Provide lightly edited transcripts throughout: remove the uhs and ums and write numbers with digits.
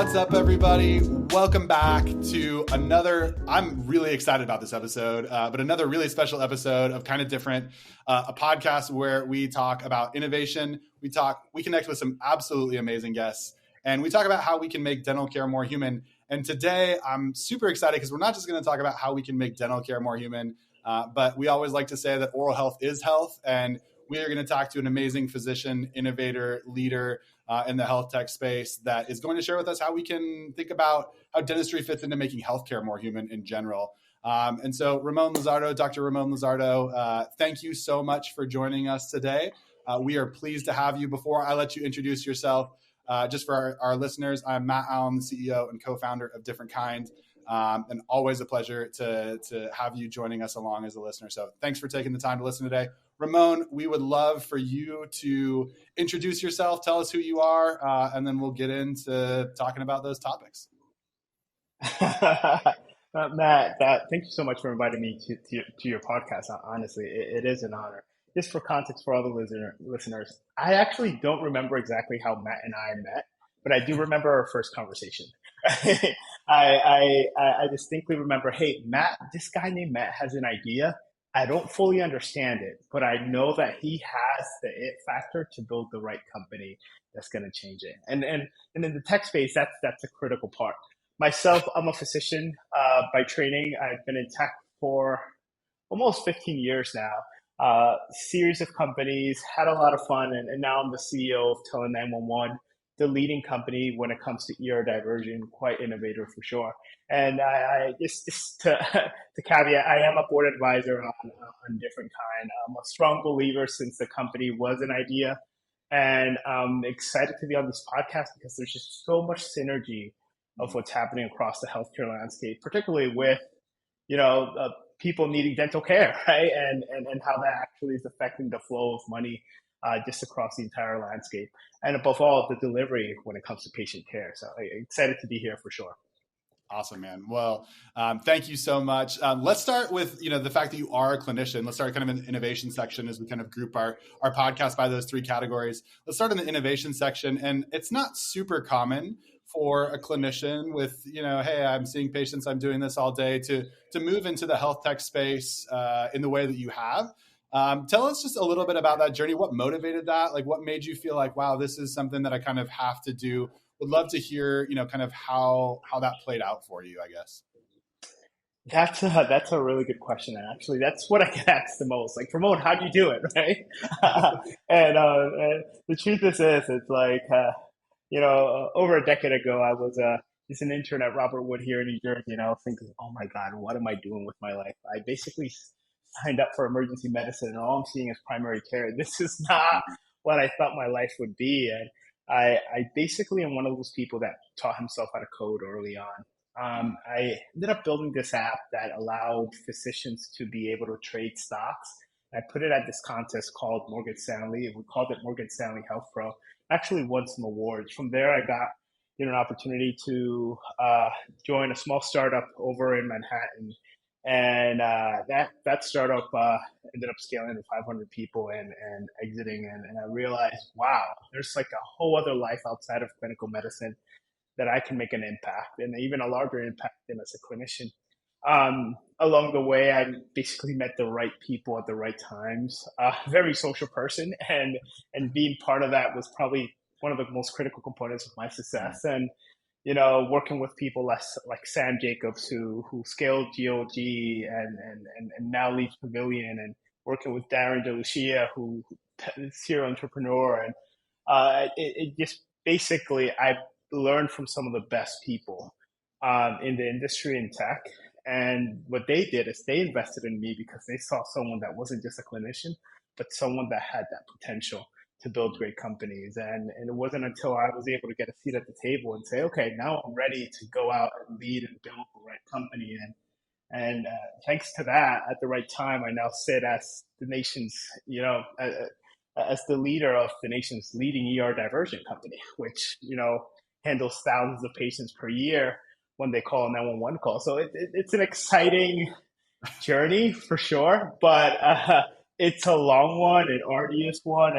What's up, everybody? Welcome back to I'm really excited about this episode, but another really special episode of Kind of Different, a podcast where we talk about innovation. We connect with some absolutely amazing guests, and we talk about how we can make dental care more human. And today I'm super excited because we're not just going to talk about how we can make dental care more human, but we always like to say that oral health is health. And we are going to talk to an amazing physician, innovator, leader in the health tech space that is going to share with us how we can think about how dentistry fits into making healthcare more human in general. And so Ramon Lizardo, Dr. Ramon Lizardo, thank you so much for joining us today. We are pleased to have you. Before I let you introduce yourself, just for our listeners, I'm Matt Allen, the CEO and co-founder of DifferentKind. And always a pleasure to have you joining us along as a listener. So thanks for taking the time to listen today. Ramon, we would love for you to introduce yourself, tell us who you are, and then we'll get into talking about those topics. Matt, thank you so much for inviting me to your podcast. Honestly, it is an honor. Just for context for all the listeners, I actually don't remember exactly how Matt and I met, but I do remember our first conversation. I distinctly remember, hey, Matt, this guy named Matt has an idea. I don't fully understand it, but I know that he has the it factor to build the right company that's going to change it. And in the tech space, that's a critical part. Myself, I'm a physician by training. I've been in tech for almost 15 years now. Series of companies, had a lot of fun, and now I'm the CEO of Tele911, the leading company when it comes to ER diversion, quite innovative for sure. And I just to caveat, I am a board advisor on DifferentKind. I'm a strong believer since the company was an idea, and I'm excited to be on this podcast because there's just so much synergy of what's happening across the healthcare landscape, particularly with people needing dental care, right? And how that actually is affecting the flow of money just across the entire landscape. And above all, the delivery when it comes to patient care. So excited to be here for sure. Awesome, man. Well, thank you so much. Let's start with, the fact that you are a clinician. Let's start kind of in the innovation section as we kind of group our podcast by those three categories. Let's start in the innovation section. And it's not super common for a clinician with, hey, I'm seeing patients, I'm doing this all day, to move into the health tech space in the way that you have. Tell us just a little bit about that journey. What motivated that? Like, what made you feel like, wow, this is something that I kind of have to do? Would love to hear, kind of how that played out for you, I guess. That's a really good question. And actually, that's what I get asked the most. Like, Ramon, how do you do it, right? and the truth is it's like, over a decade ago, I was just an intern at Robert Wood here in New Jersey, and I was thinking, oh my God, what am I doing with my life? I basically signed up for emergency medicine, and all I'm seeing is primary care. This is not what I thought my life would be. And I basically am one of those people that taught himself how to code early on. I ended up building this app that allowed physicians to be able to trade stocks. I put it at this contest called Morgan Stanley. We called it Morgan Stanley Health Pro. Actually won some awards. From there, I got an opportunity to join a small startup over in Manhattan. And that startup ended up scaling to 500 people and exiting. And I realized, wow, there's like a whole other life outside of clinical medicine that I can make an impact, and even a larger impact than as a clinician. Along the way, I basically met the right people at the right times. Very social person, and being part of that was probably one of the most critical components of my success. And working with people like Sam Jacobs, who scaled GOG and now leads Pavilion, and working with Darren DeLucia, who is serial entrepreneur. And it just basically, I learned from some of the best people in the industry and tech. And what they did is they invested in me because they saw someone that wasn't just a clinician, but someone that had that potential to build great companies. And it wasn't until I was able to get a seat at the table and say, okay, now I'm ready to go out and lead and build the right company. And thanks to that, at the right time, I now sit as the nation's, as the leader of the nation's leading ER diversion company, which, handles thousands of patients per year when they call a 911 call. So it's an exciting journey for sure, but it's a long one, an arduous one,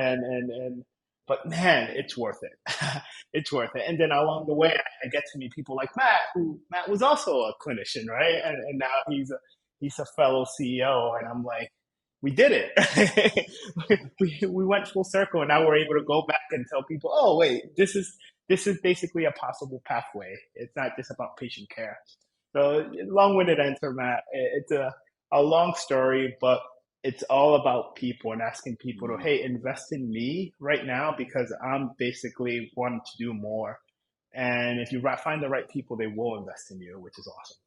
but man, it's worth it. It's worth it. And then along the way, I get to meet people like Matt, who Matt was also a clinician, right? And now he's a fellow CEO, and I'm like, we did it. We went full circle, and now we're able to go back and tell people, oh wait, this is basically a possible pathway. It's not just about patient care. So long-winded answer, Matt. It's a long story, but it's all about people and asking people to, hey, invest in me right now because I'm basically wanting to do more. And if you find the right people, they will invest in you, which is awesome.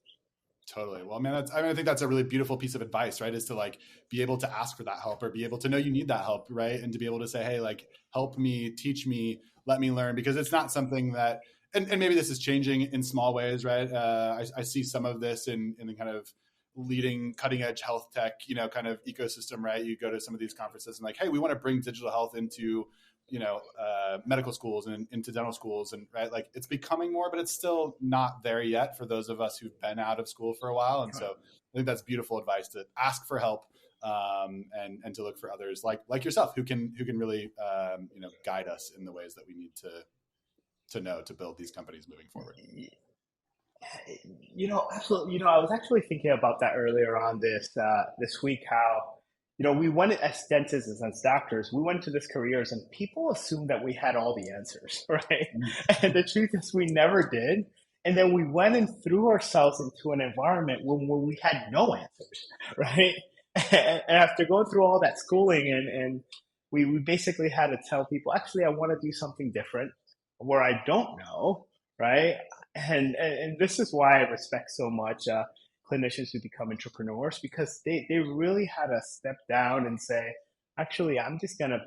Totally. Well, man, I think that's a really beautiful piece of advice, right? Is to like be able to ask for that help or be able to know you need that help, right? And to be able to say, hey, like, help me, teach me, let me learn, because it's not something that, and maybe this is changing in small ways, right? I see some of this in the kind of leading cutting edge health tech, kind of ecosystem, right? You go to some of these conferences and like, hey, we want to bring digital health into medical schools and into dental schools, and right, like it's becoming more, but it's still not there yet for those of us who've been out of school for a while. And so I think that's beautiful advice to ask for help, and to look for others like yourself who can really guide us in the ways that we need to know to build these companies moving forward. Absolutely. I was actually thinking about that earlier on this week, how we went as dentists and as doctors, we went into these careers and people assumed that we had all the answers, right? And the truth is we never did. And then we went and threw ourselves into an environment when we had no answers, right? And after going through all that schooling and we basically had to tell people, actually, I want to do something different where I don't know, right? And this is why I respect so much clinicians who become entrepreneurs, because they really had to step down and say, actually, I'm just going to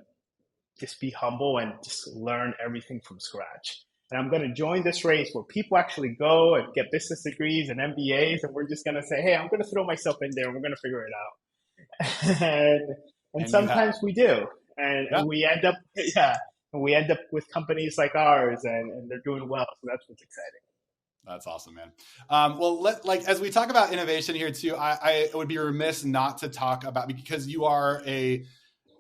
just be humble and just learn everything from scratch. And I'm going to join this race where people actually go and get business degrees and MBAs. And we're just going to say, hey, I'm going to throw myself in there and we're going to figure it out. and sometimes we do. And we end up, and we end up with companies like ours and they're doing well. So that's what's exciting. That's awesome, man. Well, as we talk about innovation here too, I would be remiss not to talk about, because you are a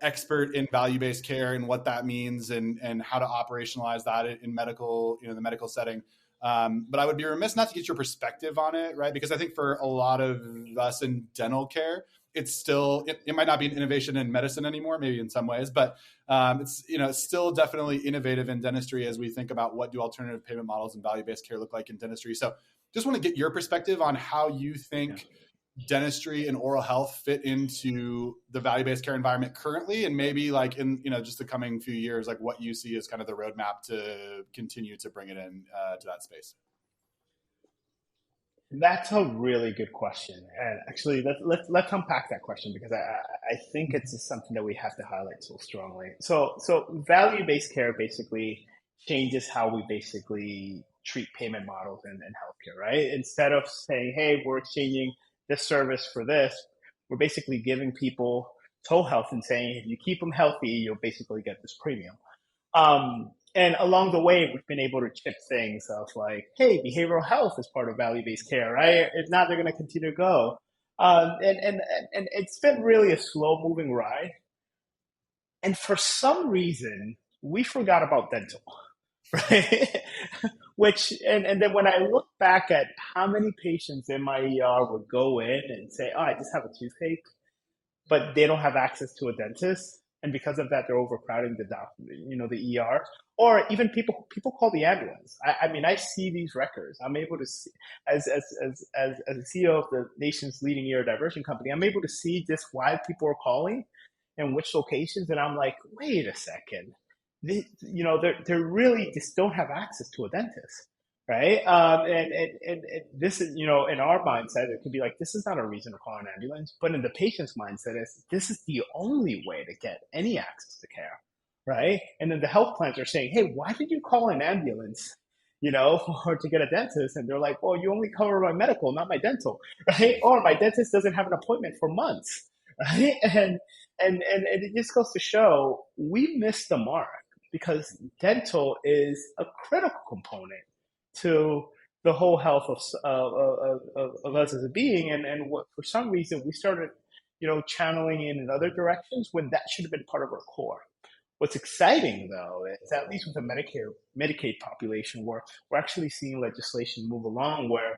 expert in value-based care and what that means and how to operationalize that in medical, the medical setting. But I would be remiss not to get your perspective on it, right? Because I think for a lot of us in dental care, it's still, it might not be an innovation in medicine anymore, maybe in some ways, but it's, still definitely innovative in dentistry as we think about what do alternative payment models and value-based care look like in dentistry. So just want to get your perspective on how you think dentistry and oral health fit into the value-based care environment currently, and maybe like in, just the coming few years, like what you see as kind of the roadmap to continue to bring it in to that space. That's a really good question. And actually, let's unpack that question, because I think it's just something that we have to highlight so strongly. So value-based care basically changes how we basically treat payment models in healthcare, right? Instead of saying, hey, we're exchanging this service for this, we're basically giving people whole health and saying, if you keep them healthy, you'll basically get this premium. And along the way, we've been able to chip things of like, hey, behavioral health is part of value-based care, right? If not, they're going to continue to go. And it's been really a slow-moving ride. And for some reason, we forgot about dental, right? And then when I look back at how many patients in my ER would go in and say, oh, I just have a toothache, but they don't have access to a dentist. And because of that, they're overcrowding the ER, or even people call the ambulance. I mean, I see these records. I'm able to see, as a CEO of the nation's leading ER diversion company, I'm able to see just why people are calling and which locations. And I'm like, wait a second, they really just don't have access to a dentist. Right. And this is, in our mindset, it could be like, this is not a reason to call an ambulance, but in the patient's mindset, this is the only way to get any access to care. Right. And then the health plans are saying, hey, why did you call an ambulance, or to get a dentist? And they're like, well, you only cover my medical, not my dental. Right. Or my dentist doesn't have an appointment for months. Right. And it just goes to show we missed the mark, because dental is a critical component to the whole health of us as a being, and what, for some reason we started, channeling in other directions when that should have been part of our core, What's exciting though is at least with the Medicaid population, we're actually seeing legislation move along where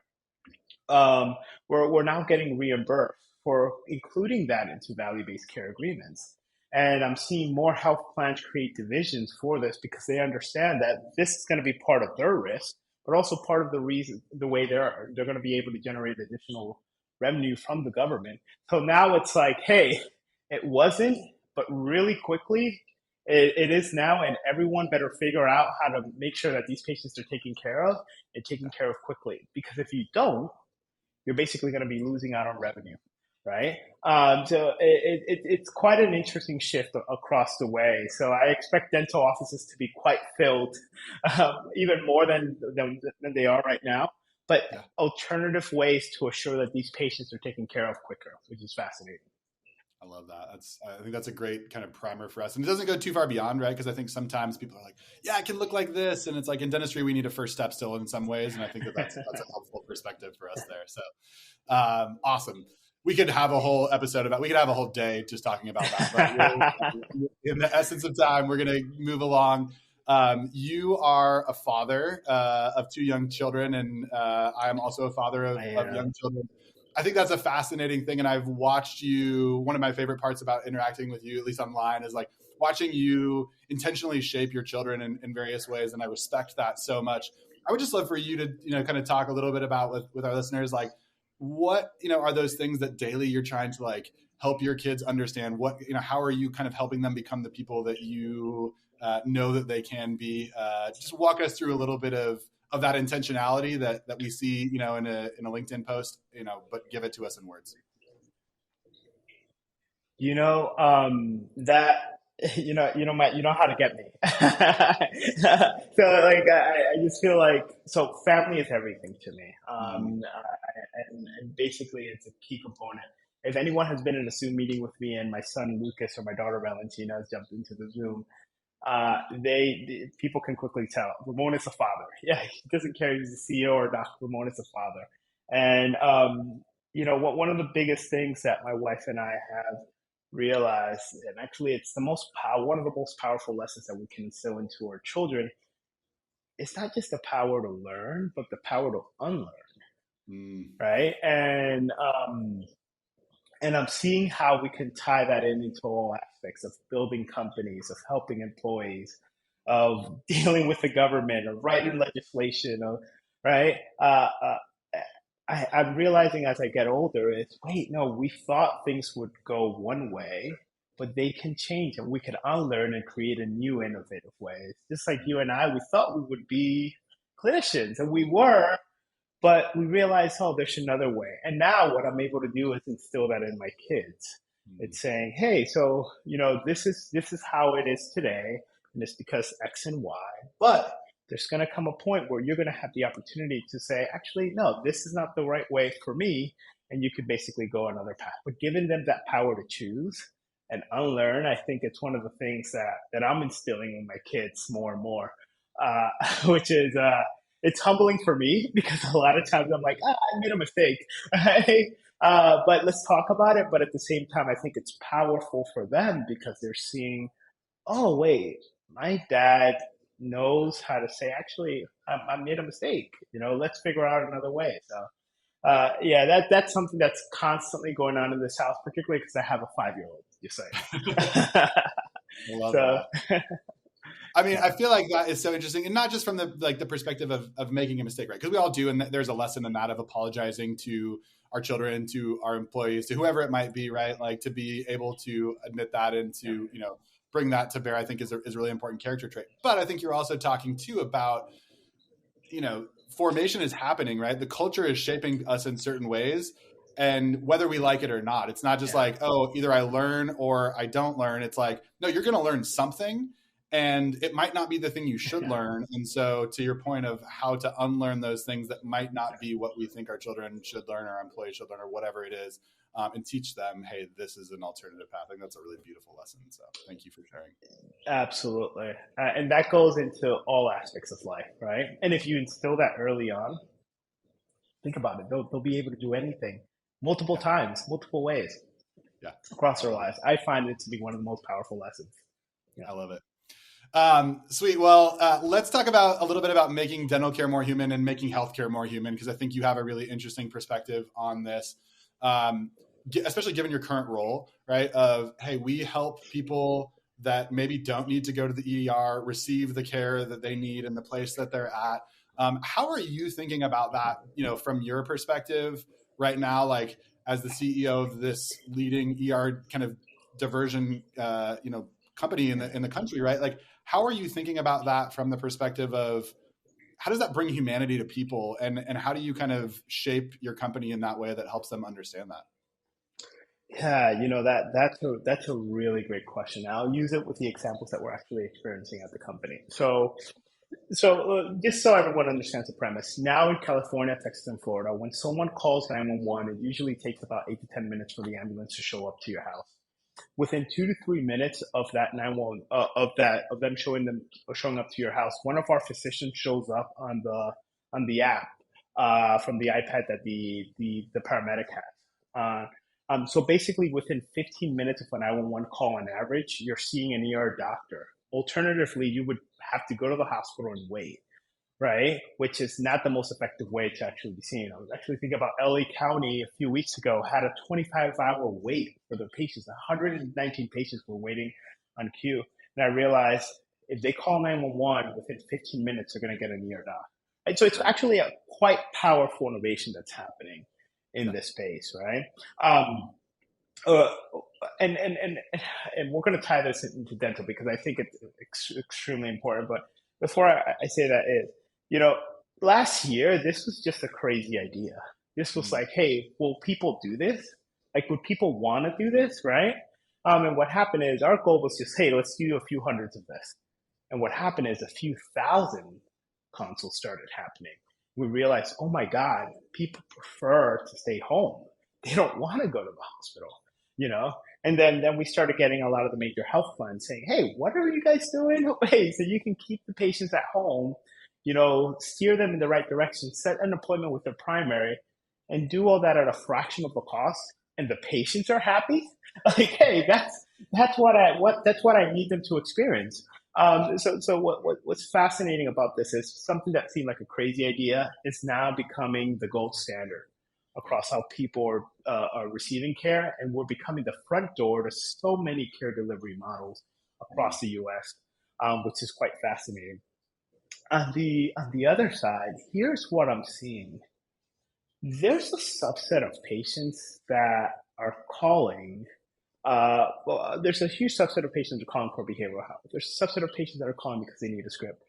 we're now getting reimbursed for including that into value-based care agreements. And I'm seeing more health plans create divisions for this because they understand that this is going to be part of their risk, but also part of the reason, the way they're going to be able to generate additional revenue from the government. So now it's like, hey, it wasn't, but really quickly, it is now, and everyone better figure out how to make sure that these patients are taken care of and taken care of quickly. Because if you don't, you're basically going to be losing out on revenue, right? So it's quite an interesting shift across the way. So I expect dental offices to be quite filled, even more than they are right now. But alternative ways to assure that these patients are taken care of quicker, which is fascinating. I love that. I think that's a great kind of primer for us. And it doesn't go too far beyond, right? Because I think sometimes people are like, yeah, it can look like this. And it's like in dentistry, we need a first step still in some ways. And I think that's a helpful perspective for us there. So awesome. We could have a whole we could have a whole day just talking about that. But in the essence of time, we're going to move along. You are a father of 2 young children, and I am also a father of young children. I think that's a fascinating thing. And I've watched you, one of my favorite parts about interacting with you, at least online, is like watching you intentionally shape your children in various ways. And I respect that so much. I would just love for you to, kind of talk a little bit about with our listeners, like what, are those things that daily you're trying to like help your kids understand what, how are you kind of helping them become the people that you know that they can be? Just walk us through a little bit of that intentionality that we see, in a LinkedIn post, but give it to us in words. That, you know how to get me. So like, I just feel like, so family is everything to me. And basically it's a key component. If anyone has been in a Zoom meeting with me and my son Lucas or my daughter Valentina has jumped into the Zoom, people can quickly tell Ramon is a father. Yeah, he doesn't care if he's a CEO or not. Ramon is a father. And one of the biggest things that my wife and I have realized, and actually it's one of the most powerful lessons that we can instill into our children, it's not just the power to learn, but the power to unlearn. Right? And I'm seeing how we can tie that into all aspects of building companies, of helping employees, of dealing with the government, of writing legislation, right? I'm realizing as I get older, wait, no, we thought things would go one way, but they can change and we can unlearn and create a new innovative way. It's just like you and I, we thought we would be clinicians, and we were, but we realized, there's another way. And now what I'm able to do is instill that in my kids. It's saying, hey, so, this is how it is today. And it's because X and Y. But there's going to come a point where you're going to have the opportunity to say, actually, no, this is not the right way for me. And you could basically go another path. But giving them that power to choose and unlearn, I think it's one of the things that I'm instilling in my kids more and more, which is... it's humbling for me because a lot of times I'm like, I made a mistake, right? But let's talk about it. But at the same time, I think it's powerful for them because they're seeing, oh, wait, my dad knows how to say, actually, I made a mistake. Let's figure out another way. So, that's something that's constantly going on in this house, particularly because I have a 5-year-old, you say. I love that. I mean, I feel like that is so interesting, and not just from the perspective of making a mistake, right? Because we all do, and there's a lesson in that of apologizing to our children, to our employees, to whoever it might be, right? Like to be able to admit that and to bring that to bear, I think is a really important character trait. But I think you're also talking too about formation is happening, right? The culture is shaping us in certain ways. And whether we like it or not, it's not just like, oh, either I learn or I don't learn. It's like, no, you're going to learn something. And it might not be the thing you should learn. And so to your point of how to unlearn those things that might not be what we think our children should learn, or our employees should learn, or whatever it is, and teach them, hey, this is an alternative path. I think that's a really beautiful lesson. So thank you for sharing. Absolutely. And that goes into all aspects of life, right? And if you instill that early on, think about it. They'll be able to do anything multiple times, multiple ways across their lives. I find it to be one of the most powerful lessons. I love it. Sweet. Well, let's talk about a little bit about making dental care more human and making healthcare more human, because I think you have a really interesting perspective on this, especially given your current role, right? Of, hey, we help people that maybe don't need to go to the ER receive the care that they need in the place that they're at. How are you thinking about that, from your perspective right now, like as the CEO of this leading ER kind of diversion, company in the country, right? Like, how are you thinking about that from the perspective of how does that bring humanity to people, and how do you kind of shape your company in that way that helps them understand that? Yeah, that's a really great question. I'll use it with the examples that we're actually experiencing at the company. So just so everyone understands the premise, now in California, Texas, and Florida, when someone calls 911, it usually takes about 8 to 10 minutes for the ambulance to show up to your house. Within 2 to 3 minutes of that 911 of them showing up to your house, one of our physicians shows up on the app from the iPad that the paramedic has. So basically, within 15 minutes of a 911 call on average, you're seeing an ER doctor. Alternatively, you would have to go to the hospital and wait, right? Which is not the most effective way to actually be seen. I was actually thinking about LA County a few weeks ago had a 25-hour wait for their patients. 119 patients were waiting on queue. And I realized if they call 911 within 15 minutes, they're going to get an ER doc. And so it's actually a quite powerful innovation that's happening in this space, right? Uh, and we're going to tie this into dental because I think it's extremely important. But before I say that, last year, this was just a crazy idea. This was like, hey, will people do this? Like, would people want to do this, right? And what happened is our goal was just, hey, let's do a few hundreds of this. And what happened is a few thousand consults started happening. We realized, oh my God, people prefer to stay home. They don't want to go to the hospital, And then we started getting a lot of the major health plans saying, hey, what are you guys doing? Hey, so you can keep the patients at home, steer them in the right direction, set an appointment with their primary, and do all that at a fraction of the cost, and the patients are happy. Like, hey, that's what I need them to experience. So what's fascinating about this is something that seemed like a crazy idea is now becoming the gold standard across how people are receiving care, and we're becoming the front door to so many care delivery models across the U.S., which is quite fascinating. On the other side, here's what I'm seeing. There's a subset of patients that are calling. There's a huge subset of patients that are calling for behavioral health. There's a subset of patients that are calling because they need a script.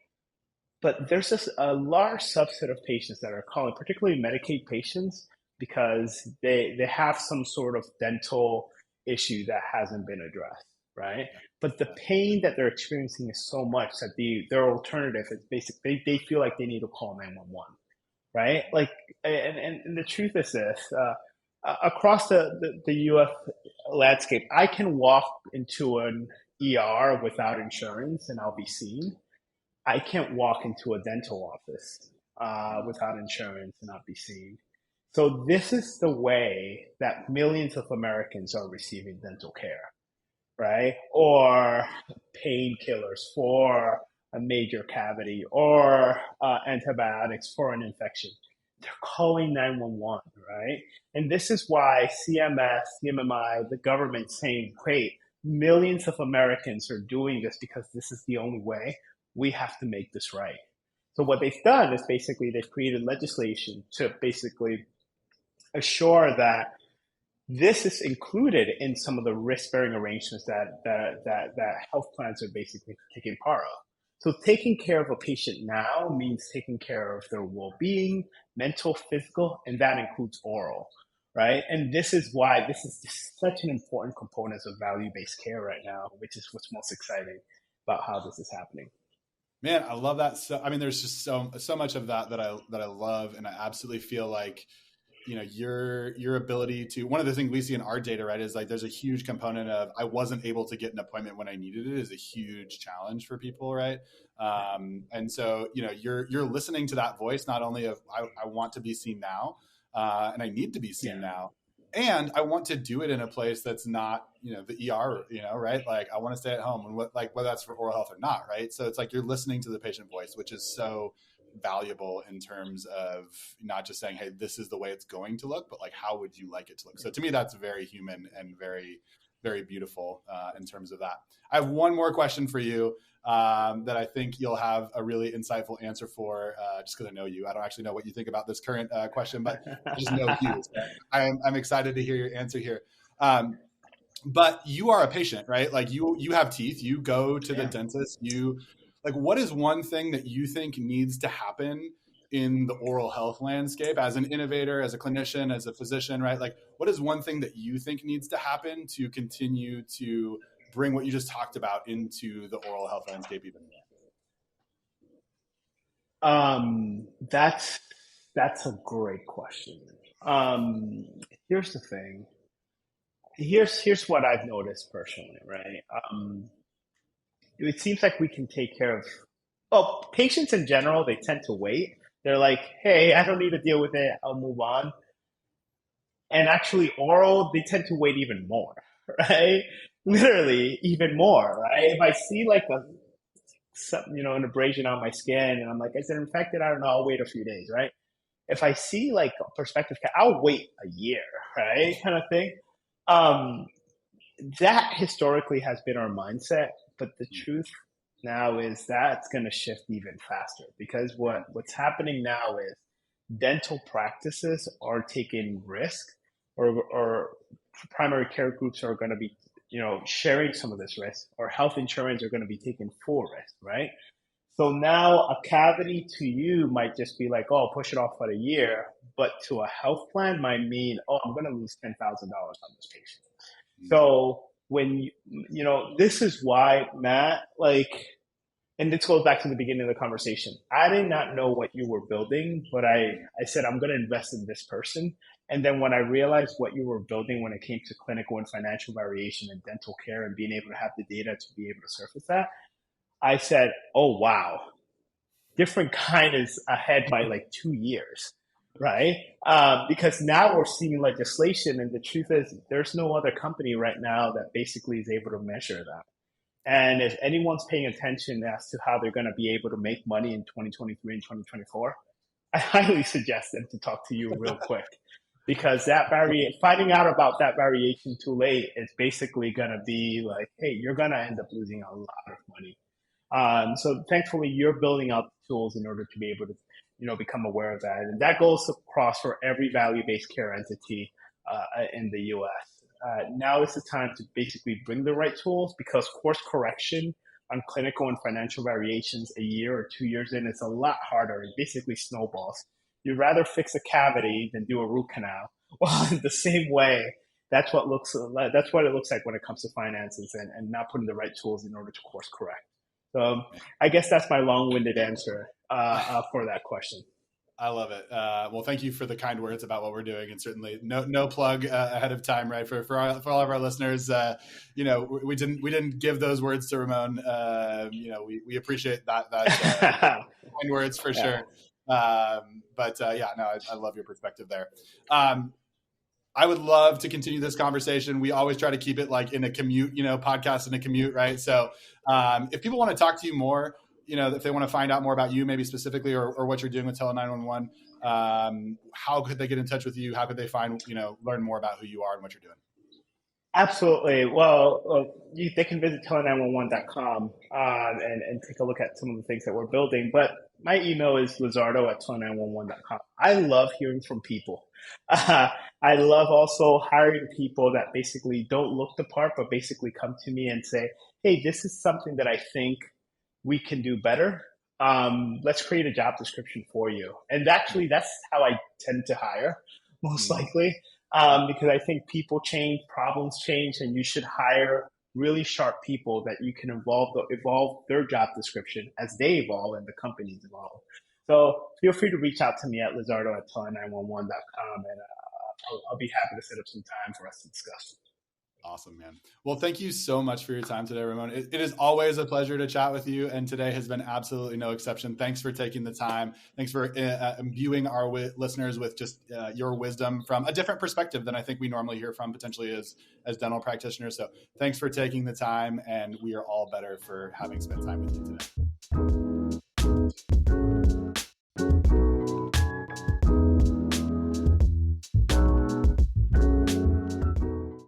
But there's a large subset of patients that are calling, particularly Medicaid patients, because they have some sort of dental issue that hasn't been addressed, right? But the pain that they're experiencing is so much that their alternative is basically they feel like they need to call 911, right? Like, and the truth is this: across the U.S. landscape, I can walk into an ER without insurance and I'll be seen. I can't walk into a dental office without insurance and not be seen. So this is the way that millions of Americans are receiving dental care, right? Or painkillers for a major cavity, or antibiotics for an infection. They're calling 911, right? And this is why CMS, CMMI, the government saying, great, millions of Americans are doing this because this is the only way. We have to make this right. So what they've done is basically they've created legislation to basically assure that this is included in some of the risk-bearing arrangements that health plans are basically taking part of. So taking care of a patient now means taking care of their well-being, mental, physical, and that includes oral, right? And this is why this is just such an important component of value-based care right now, which is what's most exciting about how this is happening. Man, I love that. So, I mean, there's just so much of that I love, and I absolutely feel like, your ability to, one of the things we see in our data, right, is like there's a huge component of I wasn't able to get an appointment when I needed it is a huge challenge for people, right? And so, you're listening to that voice, not only of I want to be seen now, and I need to be seen now, and I want to do it in a place that's not, the ER, right? Like I want to stay at home, and whether that's for oral health or not, right? So it's like you're listening to the patient voice, which is so valuable in terms of not just saying, hey, this is the way it's going to look, but like, how would you like it to look? So to me, that's very human and very, very beautiful in terms of that. I have one more question for you that I think you'll have a really insightful answer for, just because I know you. I don't actually know what you think about this current question, but I just know you. So I'm excited to hear your answer here. But you are a patient, right? Like you have teeth, you go to the dentist, what is one thing that you think needs to happen in the oral health landscape as an innovator, as a clinician, as a physician, right? Like what is one thing that you think needs to happen to continue to bring what you just talked about into the oral health landscape even more? That's a great question. Here's the thing. Here's what I've noticed personally, right? It seems like we can take care of, well, patients in general, they tend to wait. They're like, hey, I don't need to deal with it. I'll move on. And actually oral, they tend to wait even more, right? Literally even more, right? If I see like an abrasion on my skin and I'm like, is it infected? I don't know. I'll wait a few days, right? If I see like a prospective cat, I'll wait a year, right? Kind of thing. That historically has been our mindset, but the truth now is that's going to shift even faster, because what's happening now is dental practices are taking risk, or primary care groups are going to be sharing some of this risk, or health insurance are going to be taking full risk, right? So now a cavity to you might just be like, oh, push it off for a year, but to a health plan might mean, oh, I'm going to lose $10,000 on this patient. So when this is why, Matt, and this goes back to the beginning of the conversation. I did not know what you were building, but I said, I'm going to invest in this person. And then when I realized what you were building when it came to clinical and financial variation in dental care and being able to have the data to be able to surface that, I said, oh, wow, DifferentKind is ahead by like 2 years, right? Because now we're seeing legislation, and the truth is there's no other company right now that basically is able to measure that. And if anyone's paying attention as to how they're going to be able to make money in 2023 and 2024, I highly suggest them to talk to you real quick, because finding out about that variation too late is basically going to be like, hey, you're going to end up losing a lot of money. So thankfully, you're building out tools in order to be able to, become aware of that. And that goes across for every value-based care entity in the U.S. Now is the time to basically bring the right tools, because course correction on clinical and financial variations a year or 2 years in is a lot harder. It basically snowballs. You'd rather fix a cavity than do a root canal. Well, in the same way, that's what it looks like when it comes to finances and not putting the right tools in order to course correct. So I guess that's my long-winded answer for that question. I love it. Well, thank you for the kind words about what we're doing, and certainly no plug ahead of time, right? For all of our listeners, we didn't give those words to Ramon. We appreciate that kind words for sure. I love your perspective there. I would love to continue this conversation. We always try to keep it like in a commute, podcast in a commute, right? So if people want to talk to you more, if they want to find out more about you, maybe specifically, or what you're doing with Tele911, how could they get in touch with you? How could they learn more about who you are and what you're doing? Absolutely. Well, they can visit tele911.com and take a look at some of the things that we're building. But my email is lizardo@tele911.com. I love hearing from people. I love also hiring people that basically don't look the part, but basically come to me and say, hey, this is something that I think we can do better. Let's create a job description for you. And actually, that's how I tend to hire, most likely. Because I think people change, problems change, and you should hire really sharp people that you can evolve their job description as they evolve and the companies evolve. So feel free to reach out to me at lizardo@tele911.com, and I'll be happy to set up some time for us to discuss. Awesome, man. Well, thank you so much for your time today, Ramon. It is always a pleasure to chat with you, and today has been absolutely no exception. Thanks for taking the time. Thanks for imbuing our listeners with just your wisdom from a different perspective than I think we normally hear from potentially as dental practitioners. So thanks for taking the time, and we are all better for having spent time with you today.